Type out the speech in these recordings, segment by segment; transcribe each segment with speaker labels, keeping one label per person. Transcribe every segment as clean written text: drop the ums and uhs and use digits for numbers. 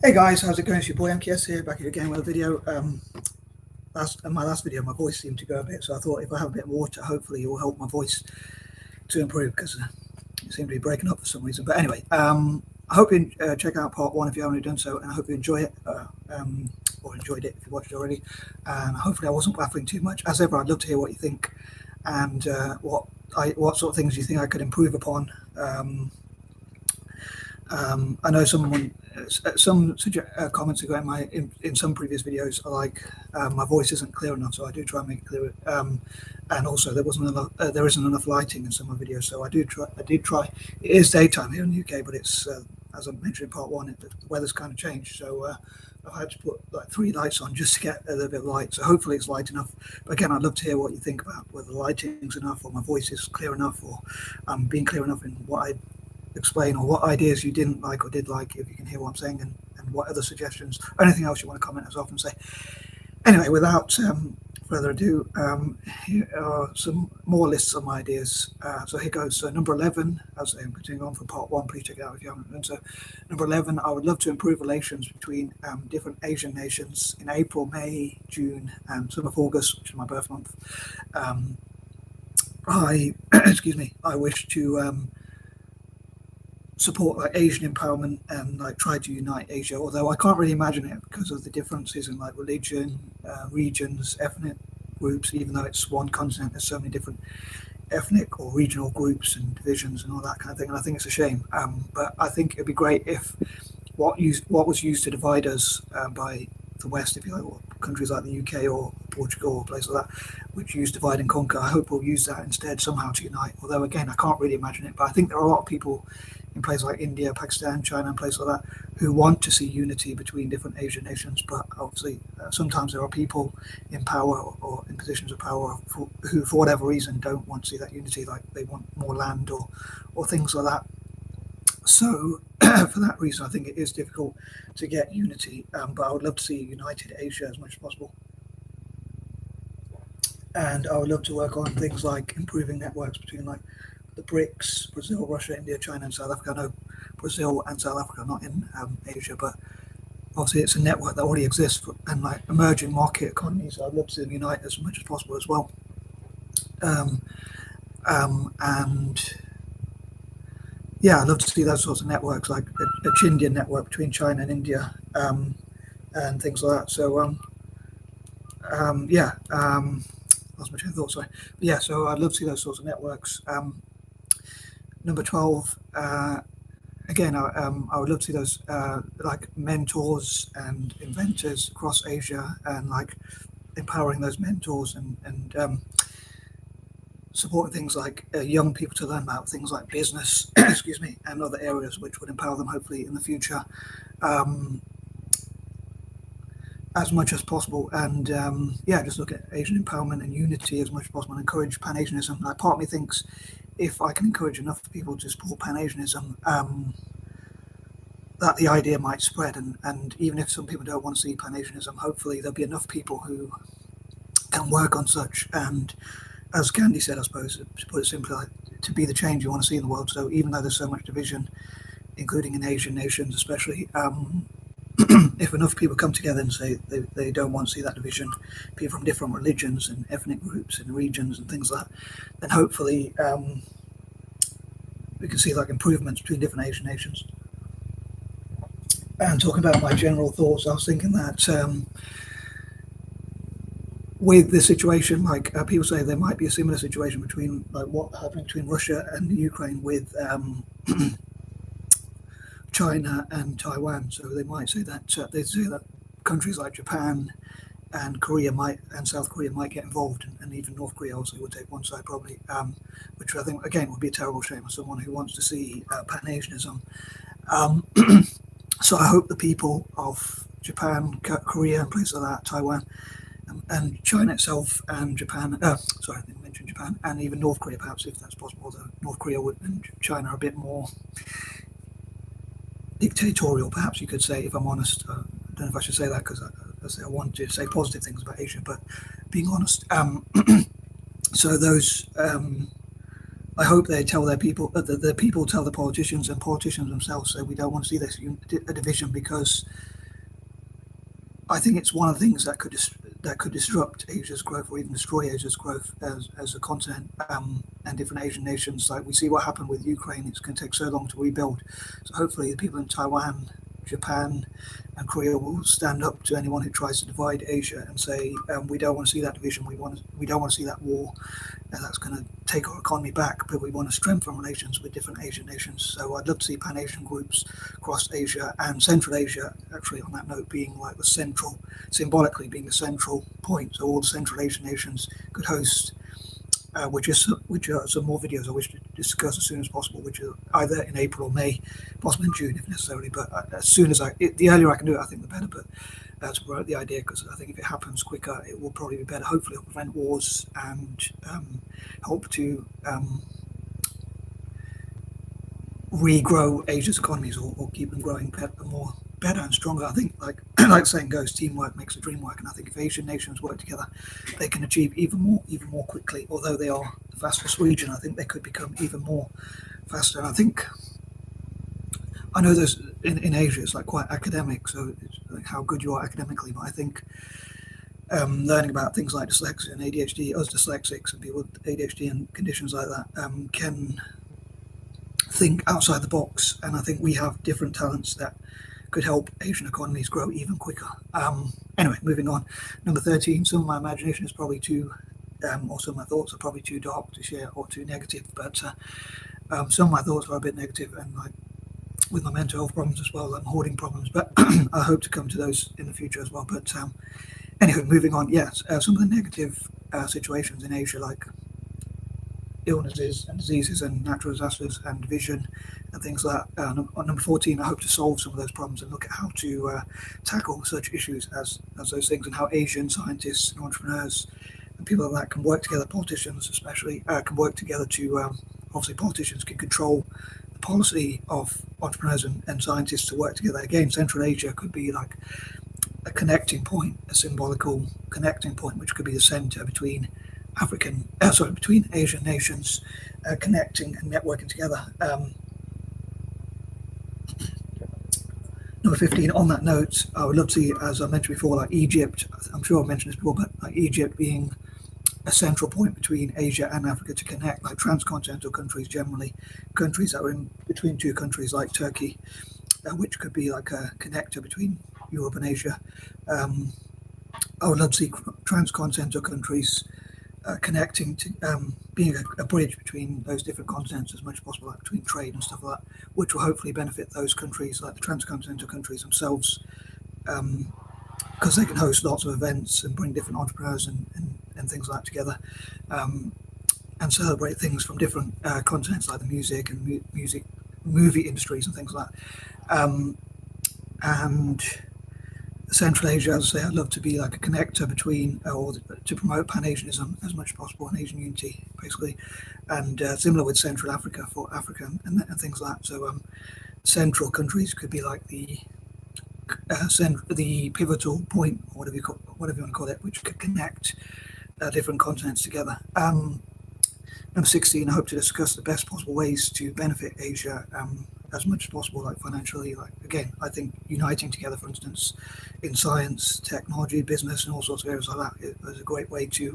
Speaker 1: Hey guys, how's it going? It's your boy M.K.S here, back here again with a video. My last video, my voice seemed to go a bit, so I thought if I have a bit of water, hopefully it will help my voice to improve, because it seemed to be breaking up for some reason. But anyway, I hope you check out part one if you haven't already done so, and I hope you enjoy it, or enjoyed it if you watched it already. And hopefully I wasn't waffling too much. As ever, I'd love to hear what you think, and what sort of things you think I could improve upon. I know some comments ago in some previous videos are like my voice isn't clear enough, so I do try and make it clearer. And also there isn't enough lighting in some of my videos, so I did try. It is daytime here in the UK, but it's as I mentioned in part one, the weather's kind of changed, so I've had to put like 3 lights on just to get a little bit of light. So hopefully it's light enough. But again, I'd love to hear what you think about whether the lighting's enough, or my voice is clear enough, or being clear enough in what I explain, or what ideas you didn't like or did like, if you can hear what I'm saying, and what other suggestions, or anything else you want to comment, as I often say. Anyway, without further ado, here are some more lists of my ideas. So here goes. So number 11, as I'm continuing on from part one, please check it out if you haven't done so. Number 11, I would love to improve relations between different Asian nations in April, May, June, and some of August, which is my birth month. I wish to support like Asian empowerment and like try to unite Asia, although I can't really imagine it because of the differences in like religion, regions, ethnic groups. Even though it's one continent, there's so many different ethnic or regional groups and divisions and all that kind of thing, and I think it's a shame. But I think it'd be great if what was used to divide us by the West, if you like, or countries like the UK or Portugal or places like that, which use divide and conquer, I hope we'll use that instead somehow to unite. Although again, I can't really imagine it, but I think there are a lot of people in places like India, Pakistan, China, and places like that who want to see unity between different Asian nations. But obviously, sometimes there are people in power or in positions of power who, for whatever reason, don't want to see that unity. Like they want more land or things like that. So for that reason, I think it is difficult to get unity. But I would love to see united Asia as much as possible. And I would love to work on things like improving networks between like the BRICS, Brazil, Russia, India, China, and South Africa. I know Brazil and South Africa are not in Asia, but obviously it's a network that already exists, and like emerging market economies, I'd love to unite as much as possible as well. And yeah, I'd love to see those sorts of networks, like a Chindian network between China and India, and things like that. So lost my train of thought, sorry. But yeah, so I'd love to see those sorts of networks. Number 12, again, I would love to see those like mentors and inventors across Asia, and like empowering those mentors and supporting things like young people to learn about things like business, excuse me, and other areas which would empower them hopefully in the future, as much as possible. And just look at Asian empowerment and unity as much as possible, and encourage Pan Asianism. Like, part of me thinks if I can encourage enough people to support Pan Asianism, that the idea might spread, and even if some people don't want to see Pan Asianism, hopefully there'll be enough people who can work on such, and as Gandhi said, I suppose, to put it simply, like, to be the change you want to see in the world. So even though there's so much division, including in Asian nations especially, if enough people come together and say they don't want to see that division, people from different religions and ethnic groups and regions and things like that, then hopefully we can see like improvements between different Asian nations. And talking about my general thoughts, I was thinking that with the situation, like people say there might be a similar situation between like what happened between Russia and Ukraine with China and Taiwan. So they might say that they say that countries like Japan and Korea and South Korea might get involved, and even North Korea also would take one side probably, which I think again would be a terrible shame for someone who wants to see Pan Asianism. So I hope the people of Japan, Korea, and places like that, Taiwan, and China itself, and Japan, sorry, I didn't mention Japan, and even North Korea perhaps, if that's possible, though North Korea and China are a bit more dictatorial, perhaps you could say, if I'm honest. I don't know if I should say that, because I want to say positive things about Asia, but being honest. So those I hope they tell their people, the people tell the politicians, and politicians themselves say we don't want to see this a division, because I think it's one of the things that could disrupt Asia's growth, or even destroy Asia's growth as a continent, and different Asian nations. Like we see what happened with Ukraine; it's going to take so long to rebuild. So hopefully, the people in Taiwan, Japan, and Korea will stand up to anyone who tries to divide Asia and say we don't want to see that division. We don't want to see that war, and that's going to take our economy back. But we want to strengthen relations with different Asian nations. So I'd love to see Pan-Asian groups across Asia and Central Asia. Actually, on that note, being like the central, symbolically being the central point. So all the Central Asian nations could host. Which are some more videos I wish to discuss as soon as possible, which are either in April or May, possibly in June if necessary. But as soon as the earlier I can do it, I think the better. But to promote the idea, because I think if it happens quicker, it will probably be better. Hopefully, it'll prevent wars and help to regrow Asia's economies, or keep them growing better and stronger. I think, like like saying goes, teamwork makes the dream work, and I think if Asian nations work together, they can achieve even more quickly. Although they are the fastest region, I think they could become even more faster. And I know there's in Asia it's like quite academic, so it's like how good you are academically. But I think learning about things like dyslexia and ADHD, us dyslexics and people with ADHD and conditions like that, can think outside the box, and I think we have different talents that could help Asian economies grow even quicker. Anyway, moving on. Number 13, some of my imagination is probably too, or some of my thoughts are probably too dark to share or too negative, but some of my thoughts are a bit negative, and like with my mental health problems as well, hoarding problems, but I hope to come to those in the future as well. But anyway, moving on, yes, some of the negative situations in Asia, like illnesses and diseases and natural disasters and division and things like that. On number 14, I hope to solve some of those problems and look at how to tackle such issues as those things, and how Asian scientists and entrepreneurs and people like that can work together, politicians especially, can work together to, obviously politicians can control the policy of entrepreneurs and scientists to work together. Again, Central Asia could be like a connecting point, a symbolical connecting point, which could be the center between between Asian nations, connecting and networking together. Number 15, on that note, I would love to see, as I mentioned before, like Egypt, I'm sure I've mentioned this before, but like Egypt being a central point between Asia and Africa to connect, like transcontinental countries generally, countries that are in between two countries like Turkey, which could be like a connector between Europe and Asia. I would love to see transcontinental countries connecting to being a bridge between those different continents as much as possible, like between trade and stuff like that, which will hopefully benefit those countries, like the transcontinental countries themselves, because they can host lots of events and bring different entrepreneurs and things like that together, and celebrate things from different continents, like the music and movie industries and things like that. And Central Asia, as I say, I'd love to be like a connector between, or to promote Pan Asianism as much as possible, and Asian unity, basically, and similar with Central Africa for Africa and things like that. So central countries could be like the pivotal point, or whatever you want to call it, which could connect different continents together. Number 16, I hope to discuss the best possible ways to benefit Asia as much as possible, like financially. Like again, I think uniting together, for instance, in science, technology, business, and all sorts of areas like that is a great way to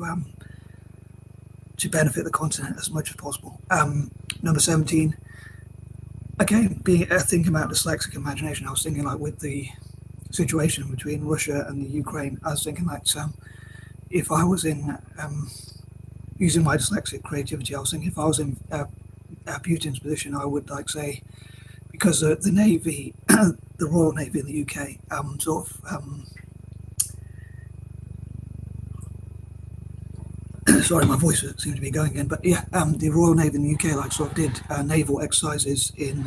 Speaker 1: benefit the continent as much as possible. Number 17, again, thinking about dyslexic imagination, I was thinking like with the situation between Russia and the Ukraine, I was thinking like if I was in using my dyslexic creativity, I was thinking if I was in Putin's position, I would like say, because the Navy, the Royal Navy in the UK, sorry, my voice seemed to be going again, but yeah, the Royal Navy in the UK like sort of did naval exercises in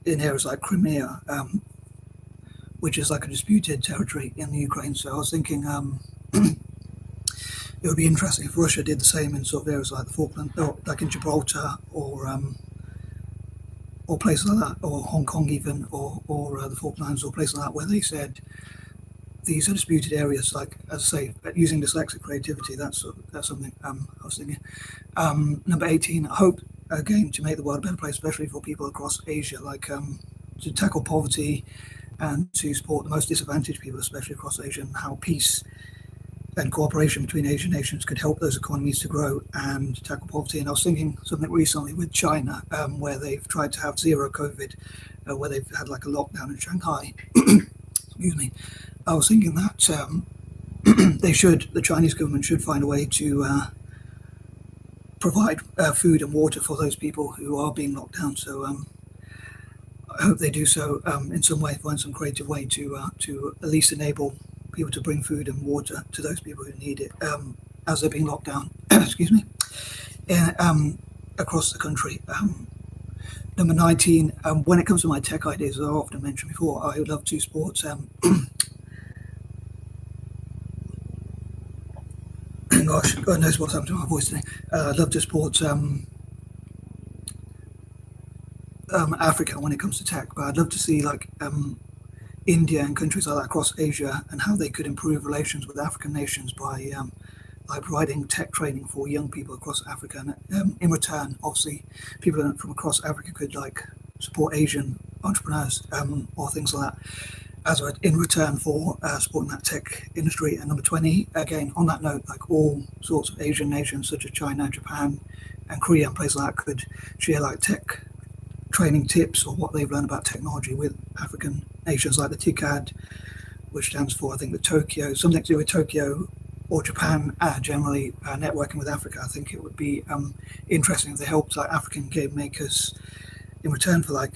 Speaker 1: areas like Crimea, which is like a disputed territory in the Ukraine. So I was thinking it would be interesting if Russia did the same in sort of areas like the Falkland, or like in Gibraltar, or places like that, or Hong Kong even, or the Falklands, or places like that, where they said these are disputed areas, like, as I say, using dyslexic creativity. That's something I was thinking. Number 18, I hope, again, to make the world a better place, especially for people across Asia, like to tackle poverty and to support the most disadvantaged people, especially across Asia, and how peace and cooperation between Asian nations could help those economies to grow and tackle poverty. And I was thinking something recently with China, where they've tried to have zero COVID, where they've had like a lockdown in Shanghai. Excuse me. I was thinking that the Chinese government should find a way to provide food and water for those people who are being locked down. So I hope they do so in some way, find some creative way to at least enable people to bring food and water to those people who need it as they're being locked down. Excuse me. Across the country. Number 19. When it comes to my tech ideas, as I often mentioned before, I would love to support. Gosh, God knows what's happened to my voice today. I'd love to support Africa when it comes to tech, but I'd love to see like India and countries like that across Asia, and how they could improve relations with African nations by providing tech training for young people across Africa. And in return, obviously, people from across Africa could like support Asian entrepreneurs or things like that, as in return for supporting that tech industry. And number 20, again, on that note, like all sorts of Asian nations such as China, Japan, and Korea and places like that could share like tech training tips or what they've learned about technology with African nations, like the TICAD, which stands for, I think, the Tokyo, something to do with Tokyo or Japan, generally networking with Africa. I think it would be interesting if they helped like African game makers in return for like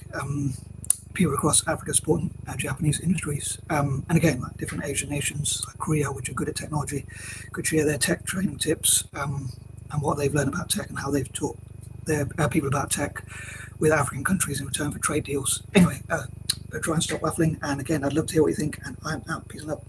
Speaker 1: people across Africa supporting Japanese industries. And again, like different Asian nations like Korea, which are good at technology, could share their tech training tips and what they've learned about tech and how they've taught their people about tech with African countries in return for trade deals. Anyway, try and stop waffling. And again, I'd love to hear what you think. And I'm out. Peace and love.